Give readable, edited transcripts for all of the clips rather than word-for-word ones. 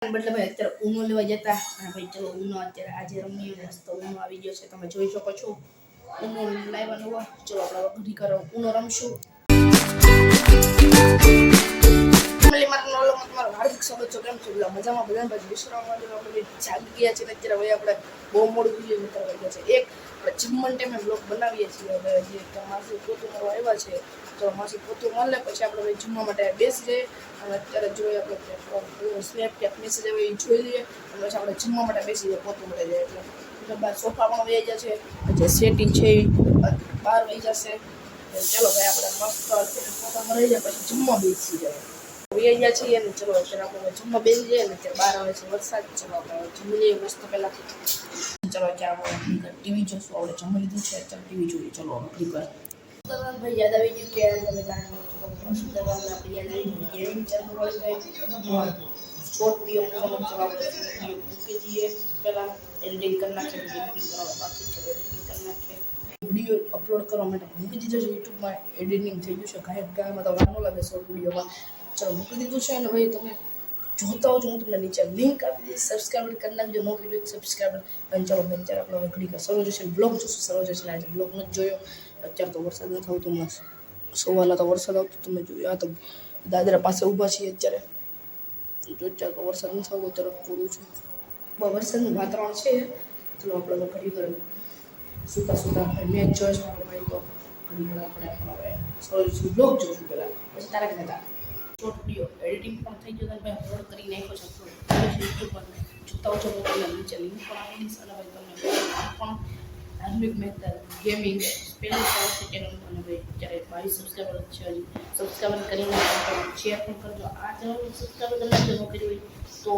એટલે ભાઈ અત્યારે ઊનો લેવા જતા અને ભાઈ ચલો ઊનો અત્યારે આજે રમીએ મસ્ત ઊનો આવી ગયો છે તમે જોઈ શકો છો ઊનો લાવ્યા નવો ચલો આપણે ઘડી કરો ઊનો રમશું તમારો હાર્દિક સ્વાગત છે કેમ છો મજામાં બધા ભાઈ વિશ્રામ માટે આપણે જાગી ગયા છે અત્યારે ભાઈ આપણે બહુ મોડું થઈ ગયું મિત્ર વાગ્યા છે એક આપણે જમણ ટાઈમે બ્લોગ બનાવીએ છીએ હવે જે માસી પોતું મારવા આવ્યા છે તો માસી પોતું મારી લે પછી આપણે ભાઈ જમવા માટે બેસી જઈએ અને અત્યારે જોઈએ આપણે સ્નેપ કે મેસેજ આવે એ જોઈ લઈએ અને પછી આપણે જમવા માટે બેસી જઈએ પોતું માટે જાય એટલે બાર સોફા પણ વહી જશે જે સેટિંગ છે એ બહાર વહી જશે ચલો ભાઈ આપણે મસ્ત પોતામાં રહી જાય પછી જમવા બેસી જાય વૈયા છીએ ને ચલો અત્યારે આપણે જમવા બેસી જઈએ ને ત્યારે બહાર આવે છે વરસાદ ચલો આપણે જમી લઈએ મસ્ત પહેલાંથી ચલો અત્યારે આપણે ટીવી જોશું આપણે જમી લીધું છે અત્યારે ટીવી જોઈએ ચલો ક્લિક કર ભાઈ યાદ આવી ગયું કે તમે આપણે યાદ આવી ગયું ગેમિંગ ચાલુ હોય શોર્ટ વિડીયો મૂકી દઈએ પહેલાં એડિટિંગ કરી નાખીએ એડિટિંગ કરવા બાકી છે એડિટિંગ કરી નાખીએ વિડીયો અપલોડ કરવા માટે મૂકી દીધો છે યુટ્યુબમાં એડિટિંગ થઈ ગયું છે ગાયમાં તો વાર ન લાગે શોર્ટ વિડીયોમાં ચલો મૂકી દીધું છે અને ભાઈ તમે જોતા હો છો હું તમને નીચે લિંક આપી દઈશ સબસ્ક્રાઈબ કરી નાખજો નો વિડીયો સબસ્ક્રાઈબ અને ચલો ભાઈ અત્યારે આપણે ઘડી સર્વજેશન બ્લોગ જોશું સર્વજેશન આજે બ્લોગ નથી જોયો અત્યારે તો વરસાદ નથી આવતો મસ્ત સવારના તો વરસાદ આવતો તમે જોયું આ તો દાદરા પાસે ઊભા છીએ અત્યારે જો અત્યારે તો વરસાદ નથી આવતો તરફ પૂરું છે વરસાદનું વાતાવરણ છે ચલો આપણે ઘડી કરે સુતા સુતા મેચ જોઈશ મારો ભાઈ તો ઘડી કરે આપણે હવે સર્વજેશન બ્લોગ જોશું પહેલાં પછી તારા કહેતા શોર્ટ વિડીયો એડિટિંગ પણ થઈ ગયો ભાઈ અપલોડ કરી નાખ્યો છે યુટ્યુબ પર જોતા છો તો નીચે લિંક પણ આપી દઈશ અને ભાઈ તમને પણ ધાર્મિક મહેતા ગેમિંગ પહેલી ચેનલ અને ભાઈ અત્યારે 22 સબસ્ક્રાઈબર છે હજી સબસ્ક્રાઈબર કરીને શેર પણ કરજો આ ચેનલ સબસ્ક્રાઈબર કરી નાખજો ન કરી હોય તો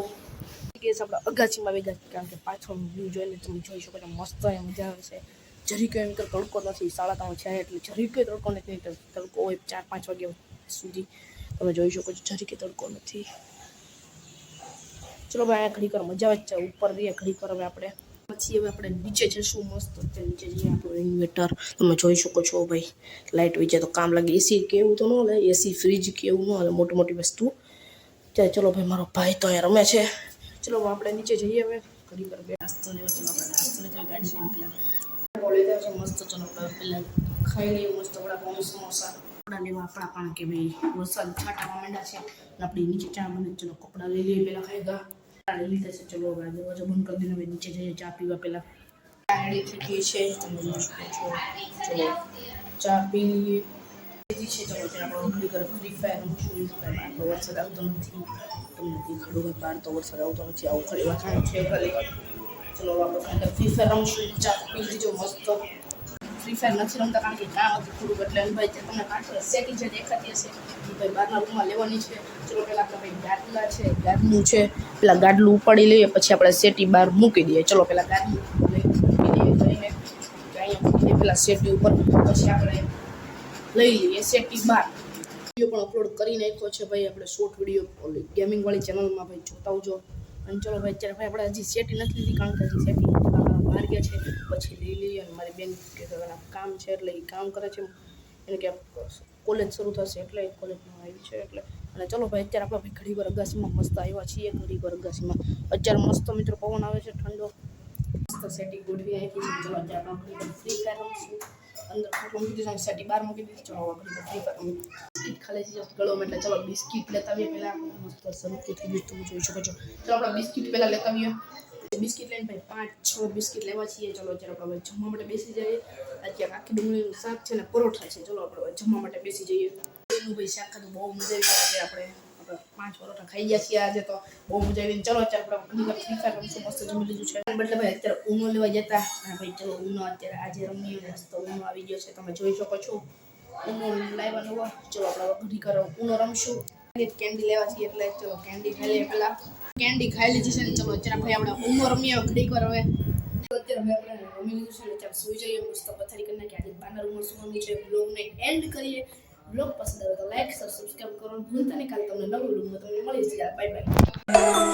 કેસ આપણે અગાસીમાં વેગા કારણ કે પાછળનું વ્યૂ જોઈને તમે જોઈ શકો છો મસ્ત એ મજા આવે છે જરી કંઈ એમ તડકો નથી 3:30 છે એટલે જરી કંઈ તડકો નથી તડકો હોય 4-5 વાગ્યા સુધી તમે જોઈ શકો છો જરી કે તડકો નથી ચલો ભાઈ આ ઘડી કર મજા આવે છે ઉપર રહીએ ઘડી કર હવે આપણે પછી હવે આપણે નીચે જઈશું મસ્ત અત્યારે નીચે જઈએ આપણું ઇન્વર્ટર તમે જોઈ શકો છો ભાઈ લાઇટ વહી જાય તો કામ લાગે એસી કેવું તો ન હાલે એસી ફ્રીજ કેવું ન હાલે મોટી મોટી વસ્તુ ત્યારે ચલો ભાઈ મારો ભાઈ તો અહીંયા રમે છે ચલો આપણે નીચે જઈએ હવે ઘડી કર બે નાસ્તો લેવો ચલો આપણે નાસ્તો લેતો ગાડી લઈને પેલા લેતા છે મસ્ત ચલો આપણે પેલા ખાઈ લઈએ મસ્ત વડાપાઉં સમોસા કપડાં લેવા આપણા પણ કે ભાઈ વરસાદ છાંટામાં માંડ્યા છે અને આપણે નીચે ચા બને ચલો કપડાં લઈ લઈએ પહેલાં ખાઈ ગયા લઈ લીધા છે ચલો દરવાજો બંધ કરી દઈને નીચે જઈએ ચા પીવા પહેલાં ચા રેડી થઈ ગઈ છે તમે જોઈ શકો છો ચલો ચા પી લઈએ છે ચલો ત્યારે આપણે ઘડી કરે ફ્રી ફાયર રમશું બહાર તો વરસાદ આવતો નથી તમને દેખાડું બહાર તો વરસાદ આવતો નથી આવું ખાલી વાતાવરણ છે ખાલી ચલો આપણે ફ્રી ફાયર રમશું ચા પી લીજો મસ્ત ફ્રી ફાયર નથી રમતા કારણ કે કામ હતું થોડુંક એટલે ભાઈ તમને કાંઠે સેટિંગ છે દેખાતી હશે ભાઈ બહારના રૂમમાં લેવાની છે ચલો પહેલાં આપણે ભાઈ ગાડલા છે ગાડલું છે પેલા ગાડલું ઉપાડી લઈએ પછી આપણે સેટી બહાર મૂકી દઈએ ચલો પહેલાં ગાડલું મૂકી દઈએ જઈને અહીંયા મૂકી દઈએ પહેલાં સેટી ઉપર પછી આપણે લઈ લઈએ સેટી બહાર વિડીયો પણ અપલોડ કરી નાખ્યો છે ભાઈ આપણે શોર્ટ વિડીયો ગેમિંગવાળી ચેનલમાં ભાઈ જોતા આવજો અને ચલો ભાઈ અત્યારે ભાઈ આપણે હજી સેટી નથી લીધી કારણ કે હજી સેટી બહાર ગયા છે પછી લઈ લઈએ અને મારી બેન કે કામ છે એટલે એ કામ કરે છે એને કે કોલેજ શરૂ થશે એટલે કોલેજમાં આવી છે એટલે અને ચલો ભાઈ અત્યારે આપણે ભાઈ ઘડી વાર અગાસીમાં મસ્ત આવ્યા છીએ ઘડી વાર અગાસીમાં અત્યારે મસ્ત મિત્રો પવન આવે છે ઠંડો મસ્ત સેટી ગોઠવી આવી છે ચલો અત્યારે આપણે ફ્રી ફાયર રમશું અંદર મૂકી દીધું સેટી બહાર મૂકી દીધી ચલો ઘડી ફ્રી ફાયર બિસ્કિટ ખાલી છે ગળો એટલે ચલો બિસ્કિટ લેતા આવીએ પહેલાં મસ્ત શરૂ થઈ ગયું તમે જોઈ શકો છો ચલો આપણે બિસ્કિટ પહેલાં લેતા આવીએ બિસ્કિટ લઈને ભાઈ 5-6 બિસ્કિટ લેવા છીએ ચલો અત્યારે આપણે જમવા માટે બેસી જઈએ અત્યારે આખી ડુંગળીનું શાક છે ને પરોઠા છે ચલો આપણે જમવા માટે બેસી જઈએ એનું ભાઈ શાક ખાતું બહુ મજા આવી આજે આપણે 5 પરોઠા ખાઈ ગયા છીએ આજે તો બહુ મજા આવી ચલો અત્યારે આપણે ફ્રી ફાયર રમશું મસ્ત જમી લીધું છે એટલે ભાઈ અત્યારે ઊનો લેવા જતા અને ભાઈ ચલો ઊનો અત્યારે આજે રમીએ મસ્ત ઊનો આવી ગયો છે તમે જોઈ શકો છો ઊનો લાવ્યા નવો ચલો આપણે ઘડી કરો ઊનો રમશું કેન્ડી લેવા છીએ એટલે ચલો કેન્ડી ખાઈ લઈએ પહેલાં કેન્ડી ખાઈ લીધી છે ને ચલો અત્યારે ભાઈ આપણે ઊનો રમીએ ઘડીક વાર હવે અત્યારે ભાઈ આપણે રમી લીધું છે અત્યારે સુઈ જઈએ મસ્ત પથારી કરી નાખીએ આજે બારના રૂમમાં સુવાની છે બ્લોગને એન્ડ કરીએ બ્લોગ પસંદ આવે તો લાઈક સબસ્ક્રાઈબ કરવાનું ભૂલતા નહીં કાલે તમને નવું રૂમમાં તમને મળી જશે બાય બાય